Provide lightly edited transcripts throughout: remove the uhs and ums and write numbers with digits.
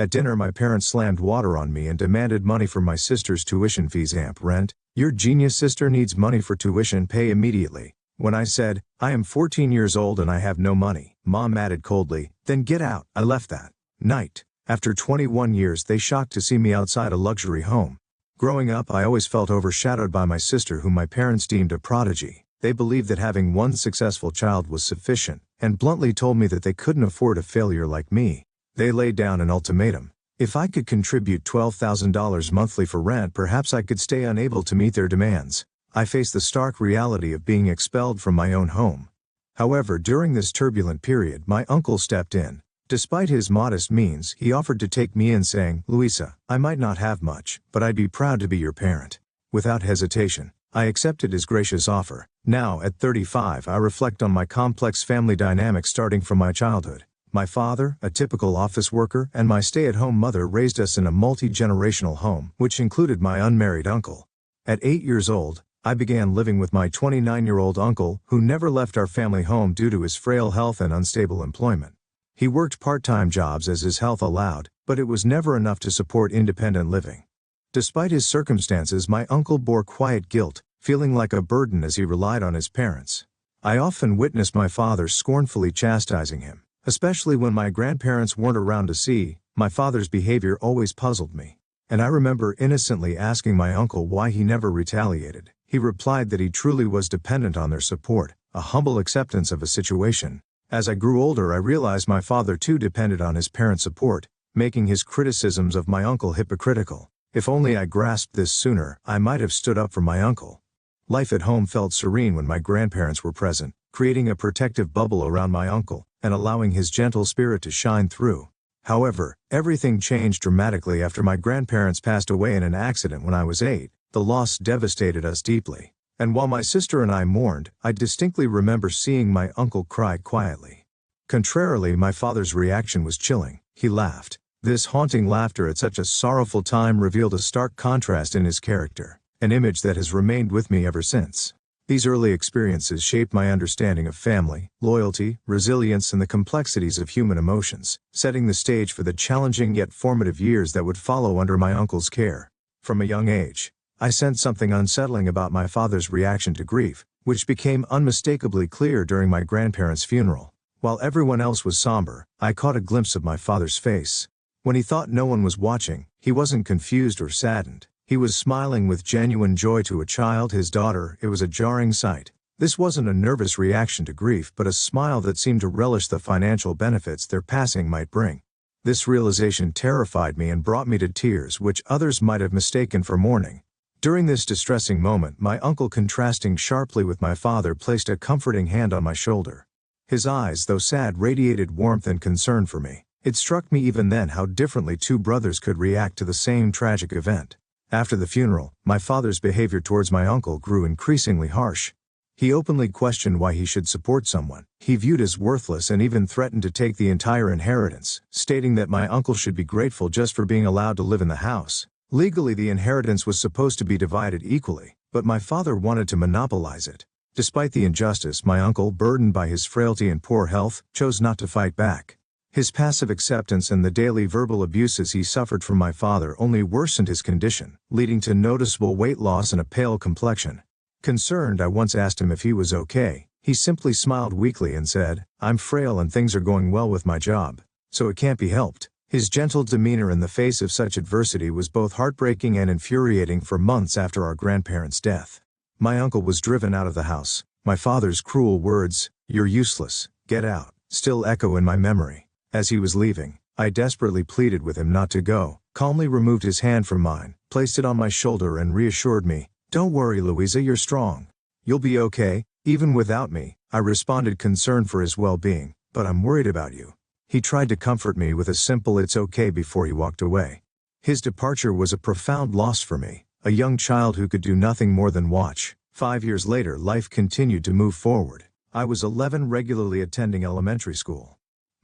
At dinner my parents slammed water on me and demanded money for my sister's tuition fees and rent. "Your genius sister needs money for tuition, pay immediately." When I said, "I am 14 years old and I have no money," Mom added coldly, "Then get out." I left that night. After 21 years they shocked to see me outside a luxury home. Growing up I always felt overshadowed by my sister, whom my parents deemed a prodigy. They believed that having one successful child was sufficient, and bluntly told me that they couldn't afford a failure like me. They laid down an ultimatum. If I could contribute $12,000 monthly for rent, perhaps I could stay unable to meet their demands. I faced the stark reality of being expelled from my own home. However, during this turbulent period, my uncle stepped in. Despite his modest means, he offered to take me in, saying, "Louisa, I might not have much, but I'd be proud to be your parent." Without hesitation, I accepted his gracious offer. Now, at 35, I reflect on my complex family dynamics starting from my childhood. My father, a typical office worker, and my stay-at-home mother raised us in a multi-generational home, which included my unmarried uncle. At 8 years old, I began living with my 29-year-old uncle, who never left our family home due to his frail health and unstable employment. He worked part-time jobs as his health allowed, but it was never enough to support independent living. Despite his circumstances, my uncle bore quiet guilt, feeling like a burden as he relied on his parents. I often witnessed my father scornfully chastising him, especially when my grandparents weren't around to see. My father's behavior always puzzled me, and I remember innocently asking my uncle why he never retaliated. He replied that he truly was dependent on their support, a humble acceptance of a situation. As I grew older, I realized my father too depended on his parents' support, making his criticisms of my uncle hypocritical. If only I grasped this sooner, I might have stood up for my uncle. Life at home felt serene when my grandparents were present, creating a protective bubble around my uncle, and allowing his gentle spirit to shine through. However, everything changed dramatically after my grandparents passed away in an accident when I was 8. The loss devastated us deeply, and while my sister and I mourned, I distinctly remember seeing my uncle cry quietly. Contrarily, my father's reaction was chilling. He laughed. This haunting laughter at such a sorrowful time revealed a stark contrast in his character, an image that has remained with me ever since. These early experiences shaped my understanding of family, loyalty, resilience, and the complexities of human emotions, setting the stage for the challenging yet formative years that would follow under my uncle's care. From a young age, I sensed something unsettling about my father's reaction to grief, which became unmistakably clear during my grandparents' funeral. While everyone else was somber, I caught a glimpse of my father's face. When he thought no one was watching, he wasn't confused or saddened. He was smiling with genuine joy to a child, his daughter. It was a jarring sight. This wasn't a nervous reaction to grief, but a smile that seemed to relish the financial benefits their passing might bring. This realization terrified me and brought me to tears, which others might have mistaken for mourning. During this distressing moment, my uncle, contrasting sharply with my father, placed a comforting hand on my shoulder. His eyes, though sad, radiated warmth and concern for me. It struck me even then how differently two brothers could react to the same tragic event. After the funeral, my father's behavior towards my uncle grew increasingly harsh. He openly questioned why he should support someone he viewed as worthless and even threatened to take the entire inheritance, stating that my uncle should be grateful just for being allowed to live in the house. Legally, the inheritance was supposed to be divided equally, but my father wanted to monopolize it. Despite the injustice, my uncle, burdened by his frailty and poor health, chose not to fight back. His passive acceptance and the daily verbal abuses he suffered from my father only worsened his condition, leading to noticeable weight loss and a pale complexion. Concerned, I once asked him if he was okay. He simply smiled weakly and said, "I'm frail and things are going well with my job, so it can't be helped." His gentle demeanor in the face of such adversity was both heartbreaking and infuriating. For months after our grandparents' death, my uncle was driven out of the house. My father's cruel words, "You're useless, get out," still echo in my memory. As he was leaving, I desperately pleaded with him not to go, calmly removed his hand from mine, placed it on my shoulder and reassured me, "Don't worry, Louisa, you're strong. You'll be okay, even without me." I responded, concerned for his well-being, "But I'm worried about you." He tried to comfort me with a simple "it's okay" before he walked away. His departure was a profound loss for me, a young child who could do nothing more than watch. 5 years later, life continued to move forward. I was 11, regularly attending elementary school.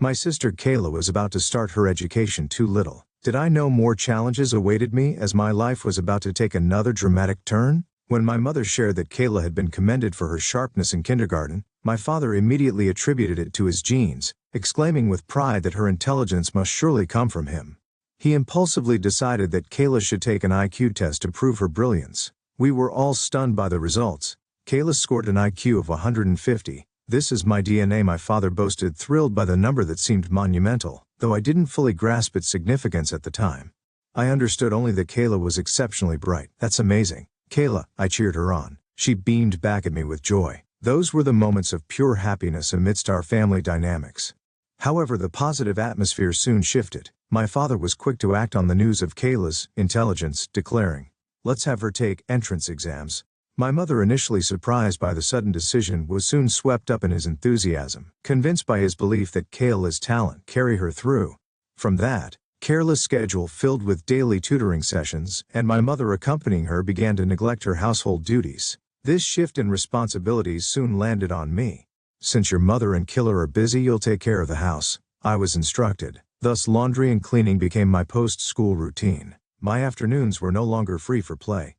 My sister Kayla was about to start her education. Too little did I know more challenges awaited me as my life was about to take another dramatic turn. When my mother shared that Kayla had been commended for her sharpness in kindergarten, my father immediately attributed it to his genes, exclaiming with pride that her intelligence must surely come from him. He impulsively decided that Kayla should take an IQ test to prove her brilliance. We were all stunned by the results. Kayla scored an IQ of 150. "This is my DNA," my father boasted, thrilled by the number that seemed monumental, though I didn't fully grasp its significance at the time. I understood only that Kayla was exceptionally bright. "That's amazing, Kayla," I cheered her on. She beamed back at me with joy. Those were the moments of pure happiness amidst our family dynamics. However, the positive atmosphere soon shifted. My father was quick to act on the news of Kayla's intelligence, declaring, "Let's have her take entrance exams." My mother, initially surprised by the sudden decision, was soon swept up in his enthusiasm, convinced by his belief that Kayla's talent carry her through. From that careless schedule filled with daily tutoring sessions, and my mother accompanying her, began to neglect her household duties. This shift in responsibilities soon landed on me. "Since your mother and Killer are busy, you'll take care of the house," I was instructed. Thus laundry and cleaning became my post-school routine. My afternoons were no longer free for play.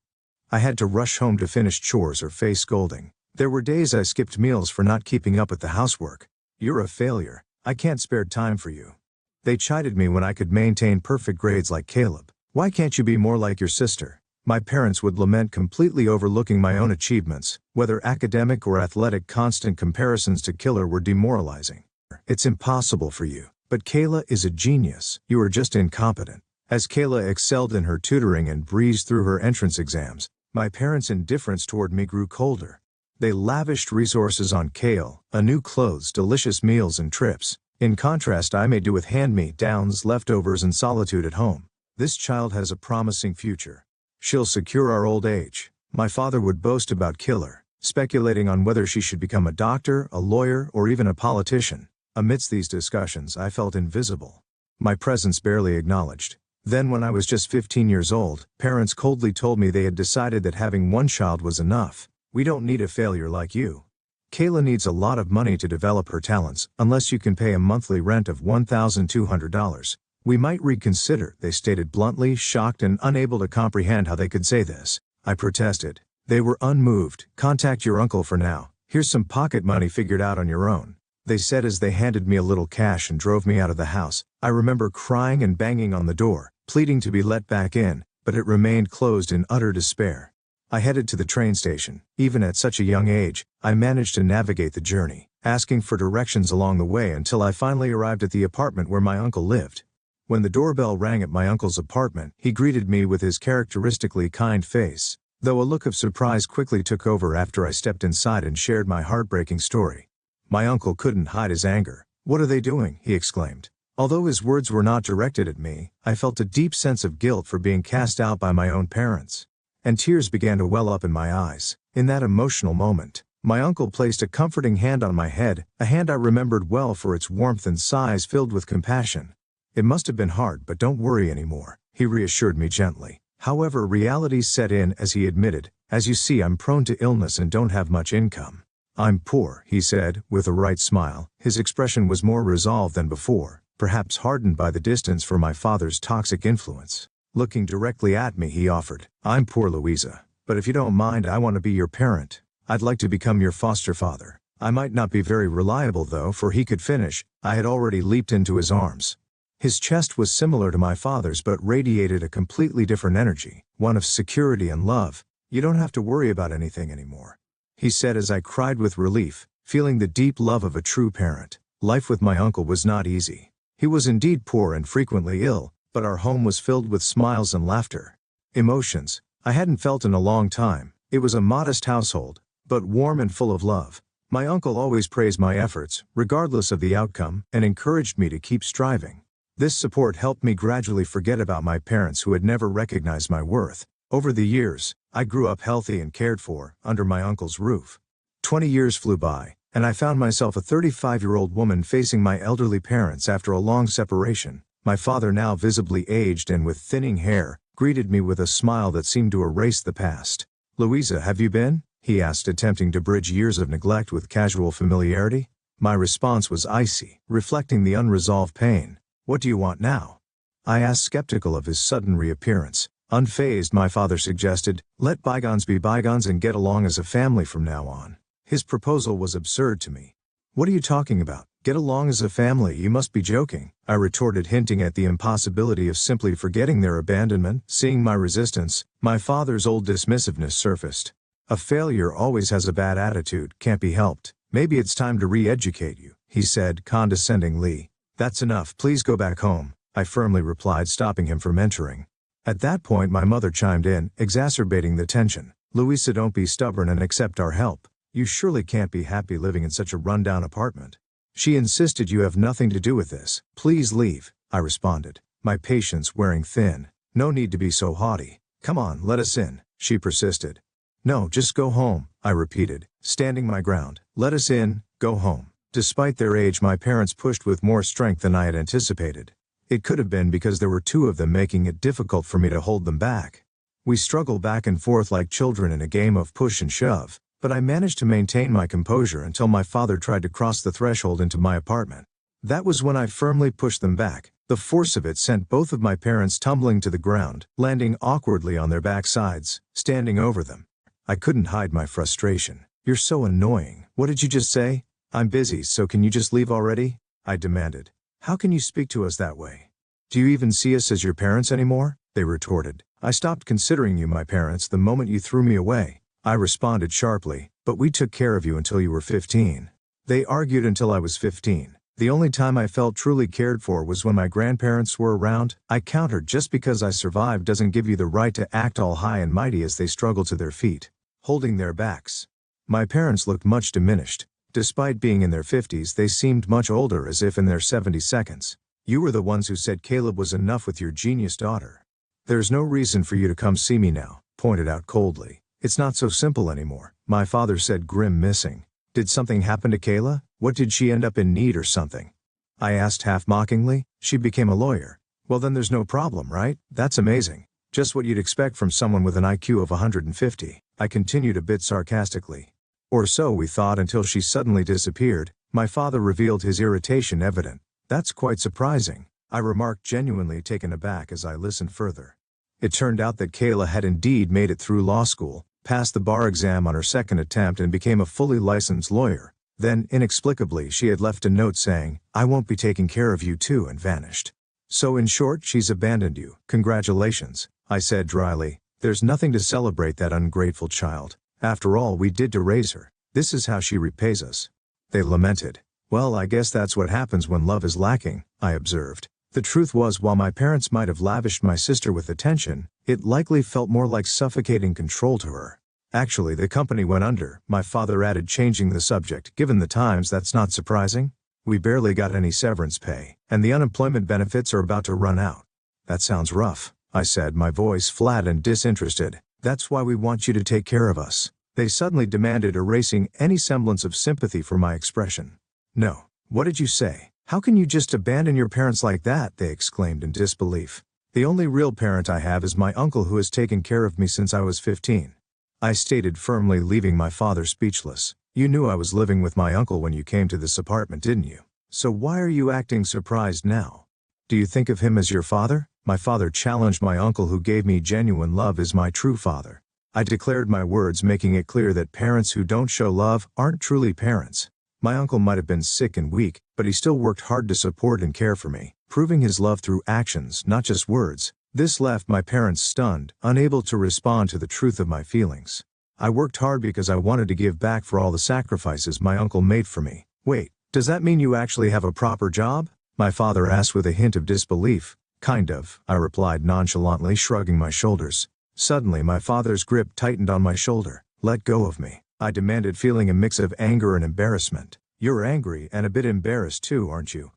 I had to rush home to finish chores or face scolding. There were days I skipped meals for not keeping up with the housework. "You're a failure. I can't spare time for you." They chided me when I could maintain perfect grades like Caleb. "Why can't you be more like your sister?" My parents would lament, completely overlooking my own achievements. Whether academic or athletic, constant comparisons to Killer were demoralizing. "It's impossible for you. But Kayla is a genius. You are just incompetent." As Kayla excelled in her tutoring and breezed through her entrance exams, my parents' indifference toward me grew colder. They lavished resources on Kale, new clothes, delicious meals, and trips. In contrast, I made do with hand-me-downs, leftovers, and solitude at home. "This child has a promising future. She'll secure our old age," my father would boast about Killer, speculating on whether she should become a doctor, a lawyer, or even a politician. Amidst these discussions, I felt invisible, my presence barely acknowledged. Then, when I was just 15 years old, parents coldly told me they had decided that having one child was enough. "We don't need a failure like you. Kayla needs a lot of money to develop her talents. Unless you can pay a monthly rent of $1,200, we might reconsider," they stated bluntly, shocked and unable to comprehend how they could say this. I protested. They were unmoved. "Contact your uncle for now. Here's some pocket money, figured out on your own," they said as they handed me a little cash and drove me out of the house. I remember crying and banging on the door, pleading to be let back in, but it remained closed in utter despair. I headed to the train station. Even at such a young age, I managed to navigate the journey, asking for directions along the way until I finally arrived at the apartment where my uncle lived. When the doorbell rang at my uncle's apartment, he greeted me with his characteristically kind face, though a look of surprise quickly took over after I stepped inside and shared my heartbreaking story. My uncle couldn't hide his anger. "What are they doing?" he exclaimed. Although his words were not directed at me, I felt a deep sense of guilt for being cast out by my own parents, and tears began to well up in my eyes. In that emotional moment, my uncle placed a comforting hand on my head, a hand I remembered well for its warmth and sighs filled with compassion. "It must have been hard, but don't worry anymore," he reassured me gently. However, reality set in as he admitted, "As you see, I'm prone to illness and don't have much income." "I'm poor," he said, with a right smile. His expression was more resolved than before, perhaps hardened by the distance from my father's toxic influence. Looking directly at me, he offered, "I'm poor, Louisa, but if you don't mind, I want to be your parent. I'd like to become your foster father. I might not be very reliable though," for he could finish, I had already leaped into his arms. His chest was similar to my father's but radiated a completely different energy, one of security and love. "You don't have to worry about anything anymore," he said as I cried with relief, feeling the deep love of a true parent. Life with my uncle was not easy. He was indeed poor and frequently ill, but our home was filled with smiles and laughter. Emotions I hadn't felt in a long time. It was a modest household, but warm and full of love. My uncle always praised my efforts, regardless of the outcome, and encouraged me to keep striving. This support helped me gradually forget about my parents who had never recognized my worth. Over the years, I grew up healthy and cared for, under my uncle's roof. 20 years flew by, and I found myself a 35-year-old woman facing my elderly parents after a long separation. My father, now visibly aged and with thinning hair, greeted me with a smile that seemed to erase the past. "Louisa, have you been?" he asked, attempting to bridge years of neglect with casual familiarity. My response was icy, reflecting the unresolved pain. "What do you want now?" I asked, skeptical of his sudden reappearance. Unfazed, my father suggested, "Let bygones be bygones and get along as a family from now on." His proposal was absurd to me. "What are you talking about? Get along as a family, you must be joking, I retorted, hinting at the impossibility of simply forgetting their abandonment. Seeing my resistance, my father's old dismissiveness surfaced. A failure always has a bad attitude, can't be helped. Maybe it's time to re-educate you, he said condescendingly. That's enough, please go back home, I firmly replied, stopping him from entering. At that point my mother chimed in, exacerbating the tension. Louisa, don't be stubborn and accept our help. You surely can't be happy living in such a rundown apartment. She insisted. You have nothing to do with this. Please leave, I responded, my patience wearing thin. No need to be so haughty. Come on, let us in, she persisted. No, just go home, I repeated, standing my ground. Let us in, go home. Despite their age, my parents pushed with more strength than I had anticipated. It could have been because there were two of them, making it difficult for me to hold them back. We struggled back and forth like children in a game of push and shove, but I managed to maintain my composure until my father tried to cross the threshold into my apartment. That was when I firmly pushed them back. The force of it sent both of my parents tumbling to the ground, landing awkwardly on their backsides, standing over them. I couldn't hide my frustration. You're so annoying. What did you just say? I'm busy, so can you just leave already? I demanded. How can you speak to us that way? Do you even see us as your parents anymore? They retorted. I stopped considering you my parents the moment you threw me away, I responded sharply, but we took care of you until you were 15. They argued until I was 15. The only time I felt truly cared for was when my grandparents were around, I countered. Just because I survived doesn't give you the right to act all high and mighty as they struggled to their feet, holding their backs. My parents looked much diminished. Despite being in their 50s, they seemed much older, as if in their 72nds. You were the ones who said Caleb was enough with your genius daughter. There's no reason for you to come see me now, pointed out coldly. It's not so simple anymore, my father said, grim-missing. Did something happen to Kayla? What, did she end up in need or something? I asked half mockingly. She became a lawyer. Well, then there's no problem, right? That's amazing. Just what you'd expect from someone with an IQ of 150, I continued a bit sarcastically. Or so we thought, until she suddenly disappeared. My father revealed, his irritation evident. That's quite surprising, I remarked, genuinely taken aback as I listened further. It turned out that Kayla had indeed made it through law school, passed the bar exam on her second attempt, and became a fully licensed lawyer. Then, inexplicably, she had left a note saying, "I won't be taking care of you too," and vanished. So in short, she's abandoned you. Congratulations, I said dryly. There's nothing to celebrate that ungrateful child. After all we did to raise her, this is how she repays us. They lamented. Well, I guess that's what happens when love is lacking, I observed. The truth was, while my parents might have lavished my sister with attention, it likely felt more like suffocating control to her. Actually, the company went under, my father added, changing the subject. Given the times, that's not surprising. We barely got any severance pay, and the unemployment benefits are about to run out. That sounds rough, I said, my voice flat and disinterested. That's why we want you to take care of us. They suddenly demanded, erasing any semblance of sympathy for my expression. No. What did you say? How can you just abandon your parents like that? They exclaimed in disbelief. The only real parent I have is my uncle, who has taken care of me since I was 15. I stated firmly, leaving my father speechless. You knew I was living with my uncle when you came to this apartment, didn't you? So why are you acting surprised now? Do you think of him as your father? My father challenged. My uncle, who gave me genuine love, is my true father. I declared, my words making it clear that parents who don't show love aren't truly parents. My uncle might have been sick and weak, but he still worked hard to support and care for me, proving his love through actions, not just words. This left my parents stunned, unable to respond to the truth of my feelings. I worked hard because I wanted to give back for all the sacrifices my uncle made for me. Wait, does that mean you actually have a proper job? My father asked with a hint of disbelief. Kind of, I replied nonchalantly, shrugging my shoulders. Suddenly my father's grip tightened on my shoulder. Let go of me, I demanded, feeling a mix of anger and embarrassment. You're angry and a bit embarrassed too, aren't you?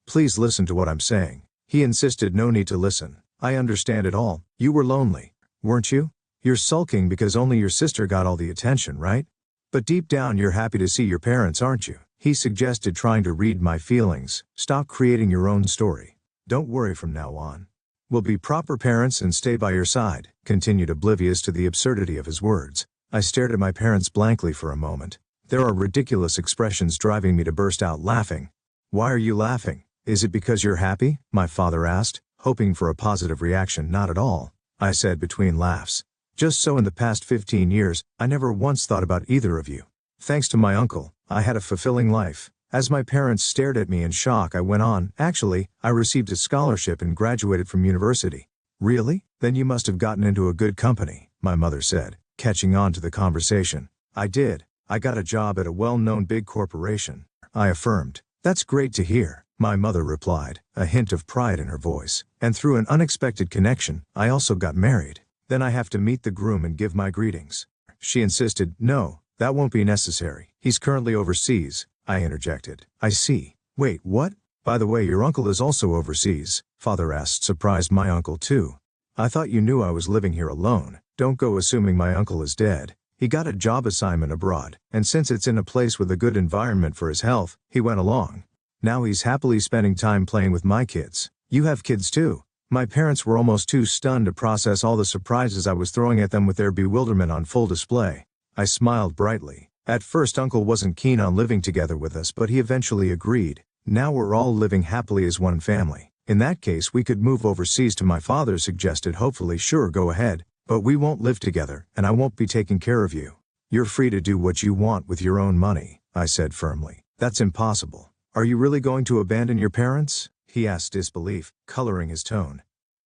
Please listen to what I'm saying, he insisted. No need to listen. I understand it all. You were lonely, weren't you? You're sulking because only your sister got all the attention, right? But deep down you're happy to see your parents, aren't you? He suggested, trying to read my feelings. Stop creating your own story. Don't worry, from now on we'll be proper parents and stay by your side, continued, oblivious to the absurdity of his words. I stared at my parents blankly for a moment. There are ridiculous expressions driving me to burst out laughing. Why are you laughing? Is it because you're happy? My father asked, hoping for a positive reaction. Not at all, I said between laughs. Just so, in the past 15 years, I never once thought about either of you. Thanks to my uncle, I had a fulfilling life. As my parents stared at me in shock, I went on, actually, I received a scholarship and graduated from university. Really? Then you must have gotten into a good company, my mother said, catching on to the conversation. I did. I got a job at a well-known big corporation, I affirmed. That's great to hear, my mother replied, a hint of pride in her voice. And through an unexpected connection, I also got married. Then I have to meet the groom and give my greetings. She insisted. No, that won't be necessary. He's currently overseas, I interjected. I see. Wait, what? By the way, your uncle is also overseas, Father asked, surprised. My uncle too? I thought you knew I was living here alone. Don't go assuming my uncle is dead. He got a job assignment abroad, and since it's in a place with a good environment for his health, he went along. Now he's happily spending time playing with my kids. You have kids too? My parents were almost too stunned to process all the surprises I was throwing at them, with their bewilderment on full display. I smiled brightly. At first Uncle wasn't keen on living together with us, but he eventually agreed. Now we're all living happily as one family. In that case we could move overseas to my father suggested hopefully. Sure, go ahead, but we won't live together, and I won't be taking care of you. You're free to do what you want with your own money, I said firmly. That's impossible. Are you really going to abandon your parents? He asked, disbelief coloring his tone.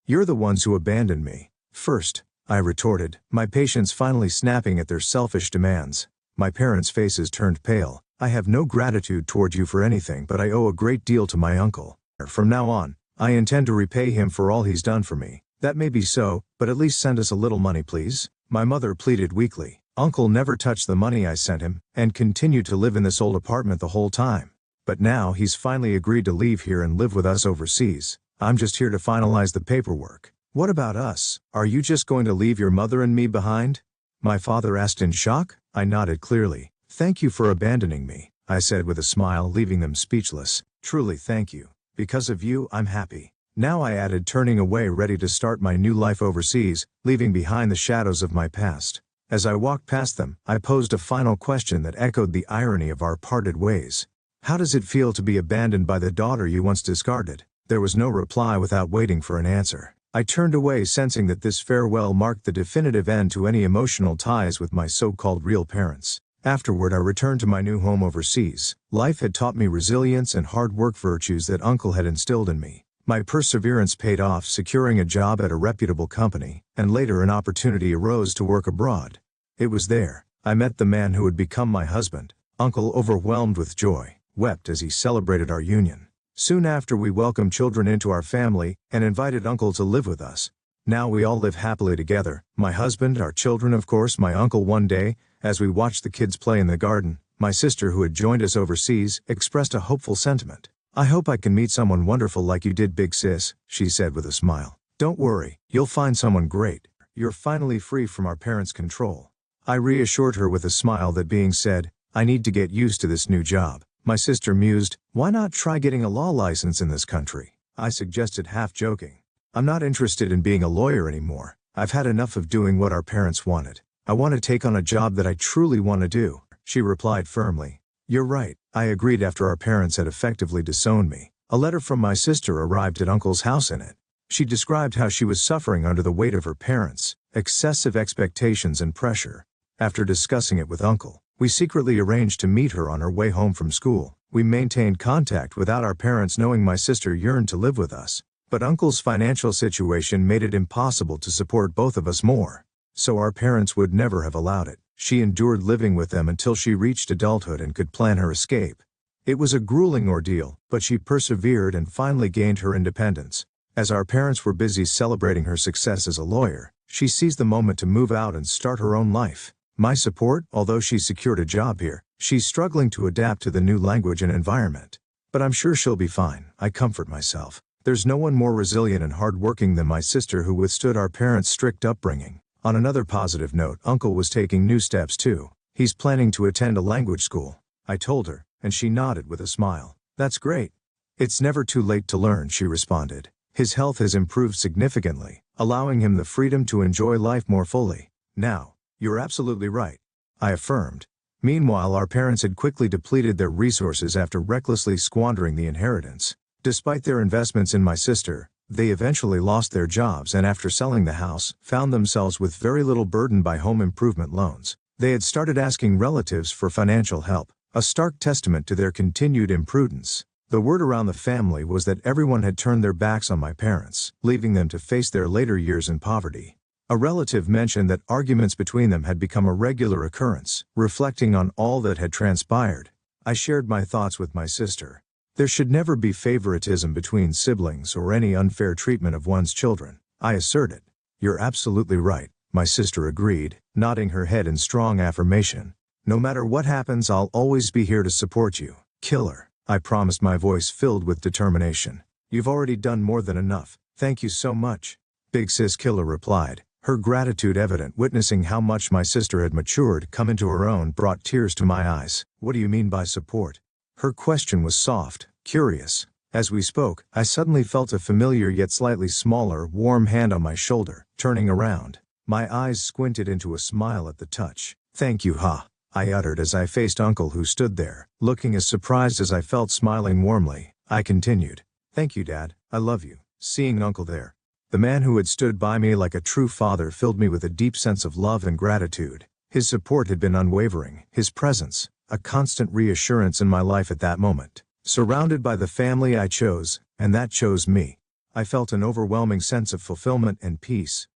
You're the ones who abandoned me first, I retorted, my patience finally snapping at their selfish demands. My parents' faces turned pale. I have no gratitude toward you for anything, but I owe a great deal to my uncle. From now on, I intend to repay him for all he's done for me. That may be so, but at least send us a little money, please. My mother pleaded weakly. Uncle never touched the money I sent him, and continued to live in this old apartment the whole time. But now he's finally agreed to leave here and live with us overseas. I'm just here to finalize the paperwork. What about us? Are you just going to leave your mother and me behind? My father asked in shock. I nodded clearly. Thank you for abandoning me, I said with a smile, leaving them speechless. Truly thank you. Because of you, I'm happy. Now, I added, turning away, ready to start my new life overseas, leaving behind the shadows of my past. As I walked past them, I posed a final question that echoed the irony of our parted ways. How does it feel to be abandoned by the daughter you once discarded? There was no reply. Without waiting for an answer, I turned away, sensing that this farewell marked the definitive end to any emotional ties with my so-called real parents. Afterward, I returned to my new home overseas. Life had taught me resilience and hard work, virtues that Uncle had instilled in me. My perseverance paid off, securing a job at a reputable company, and later an opportunity arose to work abroad. It was there I met the man who would become my husband. Uncle, overwhelmed with joy, wept as he celebrated our union. Soon after, we welcomed children into our family and invited Uncle to live with us. Now we all live happily together, my husband, our children, of course, my uncle. One day, as we watched the kids play in the garden, my sister, who had joined us overseas, expressed a hopeful sentiment. I hope I can meet someone wonderful like you did, big sis, she said with a smile. Don't worry, you'll find someone great. You're finally free from our parents' control. I reassured her with a smile. That being said, I need to get used to this new job. My sister mused. Why not try getting a law license in this country? I suggested, half joking. I'm not interested in being a lawyer anymore. I've had enough of doing what our parents wanted. I want to take on a job that I truly want to do, she replied firmly. You're right, I agreed. After our parents had effectively disowned me, a letter from my sister arrived at Uncle's house. In it, she described how she was suffering under the weight of her parents' excessive expectations and pressure. After discussing it with Uncle, we secretly arranged to meet her on her way home from school. We maintained contact without our parents knowing. My sister yearned to live with us, but Uncle's financial situation made it impossible to support both of us more. So our parents would never have allowed it. She endured living with them until she reached adulthood and could plan her escape. It was a grueling ordeal, but she persevered and finally gained her independence. As our parents were busy celebrating her success as a lawyer, she seized the moment to move out and start her own life. My support, although she secured a job here, she's struggling to adapt to the new language and environment. But I'm sure she'll be fine, I comfort myself. There's no one more resilient and hardworking than my sister, who withstood our parents' strict upbringing. On another positive note, Uncle was taking new steps too. He's planning to attend a language school, I told her, and she nodded with a smile. That's great. It's never too late to learn, she responded. His health has improved significantly, allowing him the freedom to enjoy life more fully. Now, you're absolutely right, I affirmed. Meanwhile, our parents had quickly depleted their resources after recklessly squandering the inheritance. Despite their investments in my sister, they eventually lost their jobs and, after selling the house, found themselves with very little burden by home improvement loans. They had started asking relatives for financial help. A stark testament to their continued imprudence. The word around the family was that everyone had turned their backs on my parents, leaving them to face their later years in poverty. A relative mentioned that arguments between them had become a regular occurrence. Reflecting on all that had transpired, I shared my thoughts with my sister. There should never be favoritism between siblings or any unfair treatment of one's children, I asserted. You're absolutely right, my sister agreed, nodding her head in strong affirmation. No matter what happens, I'll always be here to support you, Killer, I promised, my voice filled with determination. You've already done more than enough, thank you so much, Big Sis Killer replied. Her gratitude evident. Witnessing how much my sister had matured, come into her own, brought tears to my eyes. What do you mean by support? Her question was soft, curious. As we spoke, I suddenly felt a familiar yet slightly smaller, warm hand on my shoulder. Turning around, my eyes squinted into a smile at the touch. Thank you, Ha, I uttered as I faced Uncle, who stood there, looking as surprised as I felt. Smiling warmly, I continued. Thank you, Dad, I love you. Seeing Uncle there, the man who had stood by me like a true father, filled me with a deep sense of love and gratitude. His support had been unwavering, his presence, a constant reassurance in my life at that moment. Surrounded by the family I chose, and that chose me, I felt an overwhelming sense of fulfillment and peace.